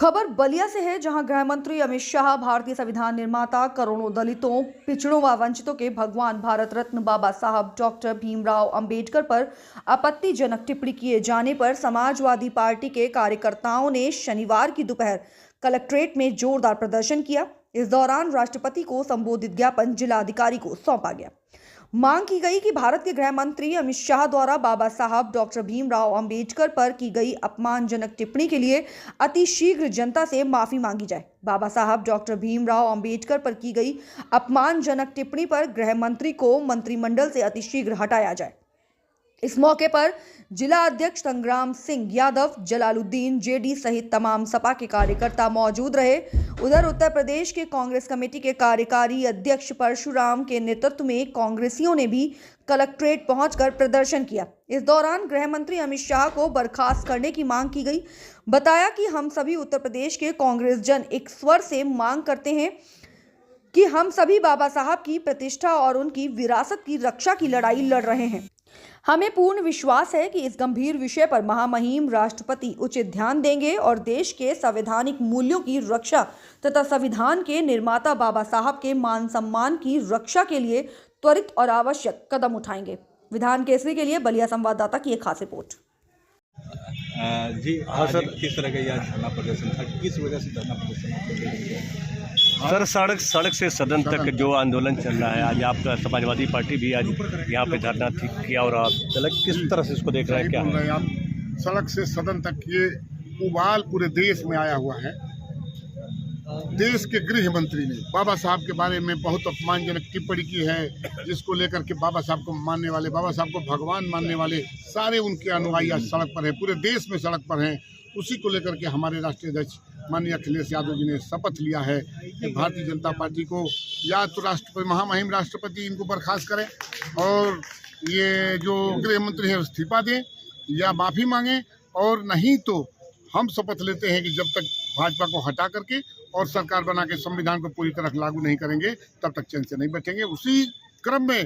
खबर बलिया से है, जहां गृह मंत्री अमित शाह भारतीय संविधान निर्माता, करोड़ों दलितों, पिछड़ों व वंचितों के भगवान भारत रत्न बाबा साहब डॉक्टर भीमराव अंबेडकर पर आपत्तिजनक टिप्पणी किए जाने पर समाजवादी पार्टी के कार्यकर्ताओं ने शनिवार की दोपहर कलेक्ट्रेट में जोरदार प्रदर्शन किया। इस दौरान राष्ट्रपति को संबोधित ज्ञापन जिलाधिकारी को सौंपा गया। मांग की गई कि भारत के गृह मंत्री अमित शाह द्वारा बाबा साहब डॉक्टर भीमराव अंबेडकर पर की गई अपमानजनक टिप्पणी के लिए अतिशीघ्र जनता से माफी मांगी जाए। बाबा साहब डॉक्टर भीमराव अंबेडकर पर की गई अपमानजनक टिप्पणी पर गृह मंत्री को मंत्रिमंडल से अतिशीघ्र हटाया जाए। इस मौके पर जिला अध्यक्ष संग्राम सिंह यादव, जलालुद्दीन जेडी सहित तमाम सपा के कार्यकर्ता मौजूद रहे। उधर उत्तर प्रदेश के कांग्रेस कमेटी के कार्यकारी अध्यक्ष परशुराम के नेतृत्व में कांग्रेसियों ने भी कलेक्ट्रेट पहुंचकर प्रदर्शन किया। इस दौरान गृह मंत्री अमित शाह को बर्खास्त करने की मांग की गई। बताया कि हम सभी उत्तर प्रदेश के कांग्रेस जन एक स्वर से मांग करते हैं कि हम सभी बाबा साहब की प्रतिष्ठा और उनकी विरासत की रक्षा की लड़ाई लड़ रहे हैं। हमें पूर्ण विश्वास है कि इस गंभीर विषय पर महामहिम राष्ट्रपति उचित ध्यान देंगे और देश के संवैधानिक मूल्यों की रक्षा तथा संविधान के निर्माता बाबा साहब के मान सम्मान की रक्षा के लिए त्वरित और आवश्यक कदम उठाएंगे। विधान केसरी के लिए बलिया संवाददाता की एक खास रिपोर्ट। जी हाँ सर, किस तरह का यह धरना प्रदर्शन था, किस वजह से धरना प्रदर्शन? सर, सड़क से सदन तक जो आंदोलन चल रहा है, आज आपका समाजवादी पार्टी भी आज यहाँ पे धरना किया और आप किस तरह से इसको देख रहे हैं? क्या है आप सड़क से सदन तक ये उबाल पूरे देश में आया हुआ है। देश के गृह मंत्री ने बाबा साहब के बारे में बहुत अपमानजनक टिप्पणी की है, जिसको लेकर के बाबा साहब को मानने वाले, बाबा साहब को भगवान मानने वाले सारे उनके अनुयायी आज सड़क पर हैं, पूरे देश में सड़क पर हैं। उसी को लेकर के हमारे राष्ट्रीय अध्यक्ष माननीय अखिलेश यादव जी ने शपथ लिया है कि भारतीय जनता पार्टी को या तो राष्ट्रपति, महामहिम राष्ट्रपति इनको बर्खास्त करें और ये जो गृह मंत्री है इस्तीफा दें या माफ़ी मांगें, और नहीं तो हम शपथ लेते हैं कि जब तक भाजपा को हटा करके और सरकार बना के संविधान को पूरी तरह लागू नहीं करेंगे तब तक चैन से नहीं बैठेंगे। उसी क्रम में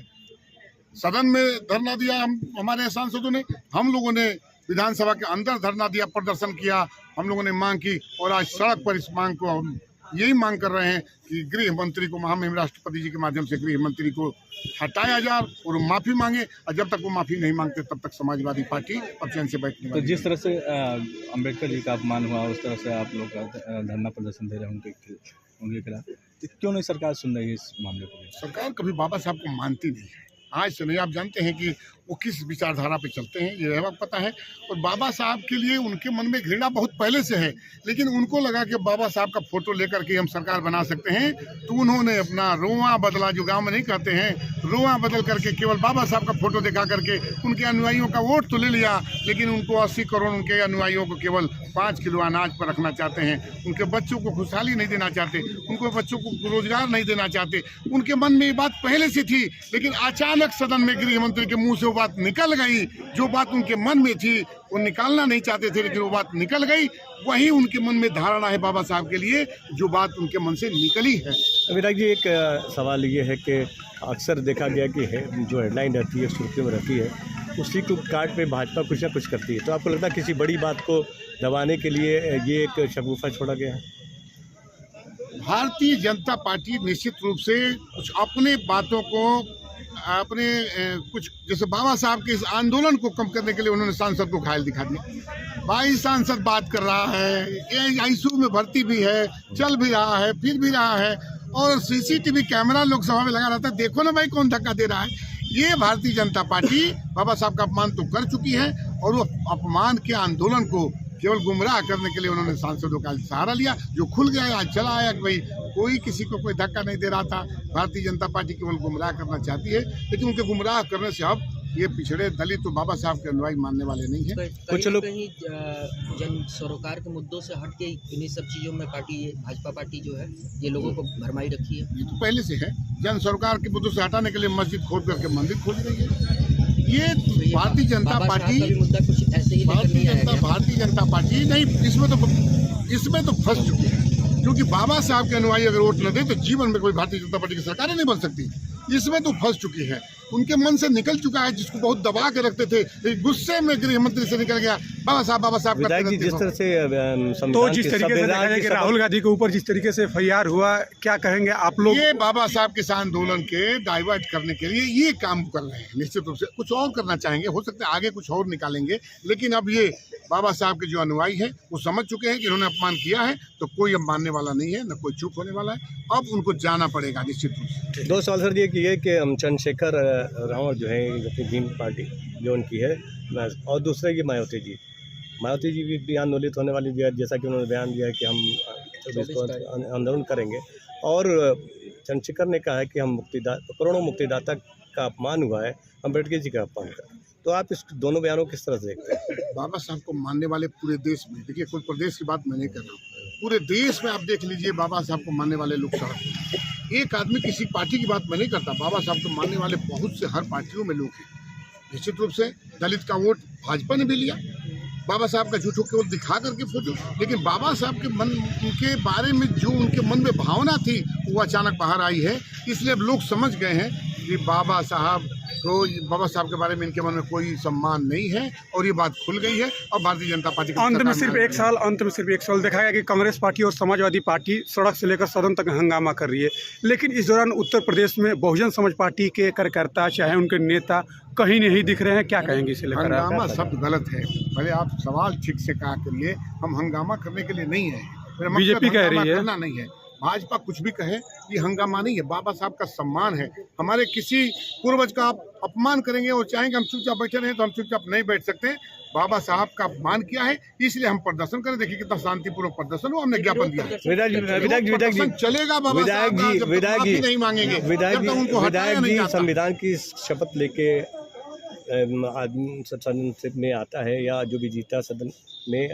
सदन में धरना दिया हमारे सांसदों ने, हम लोगों ने विधानसभा के अंदर धरना दिया, प्रदर्शन किया, हम लोगों ने मांग की और आज सड़क पर इस मांग को हम यही मांग कर रहे हैं कि गृह मंत्री को, महामहिम राष्ट्रपति जी के माध्यम से गृह मंत्री को हटाया जाए और माफ़ी मांगे, और जब तक वो माफ़ी नहीं मांगते तब तक समाजवादी पार्टी अब चैन से बैठने वाली। तो जिस तरह से अम्बेडकर जी का अपमान हुआ, उस तरह से आप लोग धरना प्रदर्शन दे रहे हैं उनके खिलाफ, तो क्यों नहीं सरकार सुन रही है इस मामले को? सरकार कभी बाबा साहब को मानती नहीं है, आज से नहीं। आप जानते हैं कि वो किस विचारधारा पे चलते हैं, ये हमें पता है। और बाबा साहब के लिए उनके मन में घृणा बहुत पहले से है, लेकिन उनको लगा कि बाबा साहब का फोटो लेकर के हम सरकार बना सकते हैं, तो उन्होंने अपना रोआ बदला, जो गांव में नहीं कहते हैं, रोआ बदल करके केवल बाबा साहब का फोटो दिखा करके उनके अनुयायियों का वोट तो ले लिया, लेकिन उनको 80 करोड़ उनके अनुयायियों को केवल 5 किलो अनाज पर रखना चाहते हैं। उनके बच्चों को खुशहाली नहीं देना चाहते, उनको बच्चों को रोजगार नहीं देना चाहते। उनके मन में ये बात पहले से थी, लेकिन अचानक सदन में गृह मंत्री के मुंह से वो बात निकल गई। जो बात उनके मन में थी वो निकालना नहीं चाहते थे, लेकिन वो बात निकल गई। वही उनके मन में धारणा है बाबा साहब के लिए, जो बात उनके मन से निकली है। विधायक जी, एक सवाल ये है कि अक्सर देखा गया कि जो हेडलाइन रहती है, सुर्खियों में रहती है, उसी को काट पे भाजपा कुछ ना कुछ करती है, तो आपको लगता है किसी बड़ी बात को दबाने के लिए ये एक शगुफा छोड़ा गया है? भारतीय जनता पार्टी निश्चित रूप से कुछ अपने बातों को, अपने कुछ, जैसे बाबा साहब के इस आंदोलन को कम करने के लिए उन्होंने सांसद को घायल दिखा दिया। भाई सांसद बात कर रहा है, आईसीयू में भर्ती भी है, चल भी रहा है, फिर भी रहा है, और सीसीटीवी कैमरा लोकसभा में लगा रहता है, देखो ना भाई कौन धक्का दे रहा है। ये भारतीय जनता पार्टी बाबा साहब का अपमान तो कर चुकी है, और वो अपमान के आंदोलन को केवल गुमराह करने के लिए उन्होंने सांसदों का सहारा लिया, जो खुल गया, आज चला आया कि भाई कोई किसी को कोई धक्का नहीं दे रहा था। भारतीय जनता पार्टी केवल गुमराह करना चाहती है, लेकिन उनके गुमराह करने से अब ये पिछड़े दलित तो बाबा साहब के अनुयायी मानने वाले नहीं है। कुछ लोग जन सरोकार के मुद्दों से हट के इन्हीं सब चीज़ों में भाजपा पार्टी जो है ये लोगों को भरमाई रखी है। ये तो पहले से है, जन सरोकार के मुद्दों से हटाने के लिए मस्जिद खोद करके मंदिर खोज रही है। ये भारतीय जनता पार्टी, भारतीय जनता पार्टी नहीं, इसमें तो फंस चुकी है, क्योंकि बाबा साहब के अनुयायी अगर वोट न दे तो जीवन में कोई भारतीय जनता पार्टी की सरकार नहीं बन सकती। इसमें तो फंस चुकी है, उनके मन से निकल चुका है, जिसको बहुत दबा के रखते थे, गुस्से में गृह मंत्री से निकल गया बाबा साहब विधायक जी, जिस तरह से तो जिस तरीके से देखा जाए कि राहुल गांधी के ऊपर जिस तरीके से FIR हुआ, क्या कहेंगे आप लोग? ये बाबा साहब किसान आंदोलन के डाइवर्ट करने के लिए ये काम कर रहे हैं। निश्चित रूप से कुछ और करना चाहेंगे, हो सकता है आगे कुछ और निकालेंगे, लेकिन अब ये बाबा साहब के जो अनुयायी हैं वो समझ चुके हैं कि इन्होंने अपमान किया है, तो कोई अब मानने वाला नहीं है, न कोई चुप होने वाला है। अब उनको जाना पड़ेगा निश्चित रूप से। 2 सवाल सर ये कि चंद्रशेखर रावत जो है भीम पार्टी जो उनकी है, और दूसरा कि मायावती जी भी आंदोलित होने वाली भी है, जैसा कि उन्होंने बयान दिया है कि हम 24 को आंदोलन करेंगे, और चंद्रशेखर ने कहा है कि हम करोड़ों मुक्तिदाता का अपमान हुआ है, अम्बेडकर जी का अपमान कर। तो आप इस दोनों बयानों को किस तरह से देखते हैं? बाबा साहब को मानने वाले पूरे देश में, देखिए कोई प्रदेश की बात मैं नहीं कर रहा हूँ, पूरे देश में आप देख लीजिए बाबा साहब को मानने वाले लोग सड़क पर। एक आदमी किसी पार्टी की बात मैं नहीं करता, बाबा साहब को मानने वाले बहुत से हर पार्टियों में लोग हैं। निश्चित रूप से दलित का वोट भाजपा ने भी लिया, बाबा साहब का झूठों केवल दिखा करके फोटो, लेकिन बाबा साहब के मन, उनके बारे में जो उनके मन में भावना थी वो अचानक बाहर आई है। इसलिए अब लोग समझ गए हैं कि बाबा साहब के बारे में इनके मन में कोई सम्मान नहीं है, और ये बात खुल गई है। और भारतीय जनता पार्टी अंत में सिर्फ एक साल देखा गया कि कांग्रेस पार्टी और समाजवादी पार्टी सड़क से लेकर सदन तक हंगामा कर रही है, लेकिन इस दौरान उत्तर प्रदेश में बहुजन समाज पार्टी के कार्यकर्ता चाहे उनके नेता कहीं नहीं दिख रहे हैं। क्या कहेंगे इसे लेकर? हंगामा शब्द गलत है, पहले आप सवाल ठीक से कहा करिए। हम हंगामा करने के लिए नहीं है, बीजेपी कह रही है करना नहीं है, भाजपा कुछ भी कहे, ये हंगामा नहीं है। बाबा साहब का सम्मान है, हमारे किसी पूर्वज का आप अपमान करेंगे और चाहेंगे हम चुपचाप बैठे रहें तो हम चुपचाप नहीं बैठ सकते। बाबा साहब का अपमान किया है, इसलिए हम प्रदर्शन करें। देखिए कितना शांतिपूर्वक प्रदर्शन हो, हमने ज्ञापन दिया। विधायक जी चलेगा बाबा साहब का, जब तक माफी नहीं मांगेंगे, जब तक उनको हटाया नहीं जाता। संविधान की शपथ लेके आदमी सदन में आता है, या जो भी जीता सदन में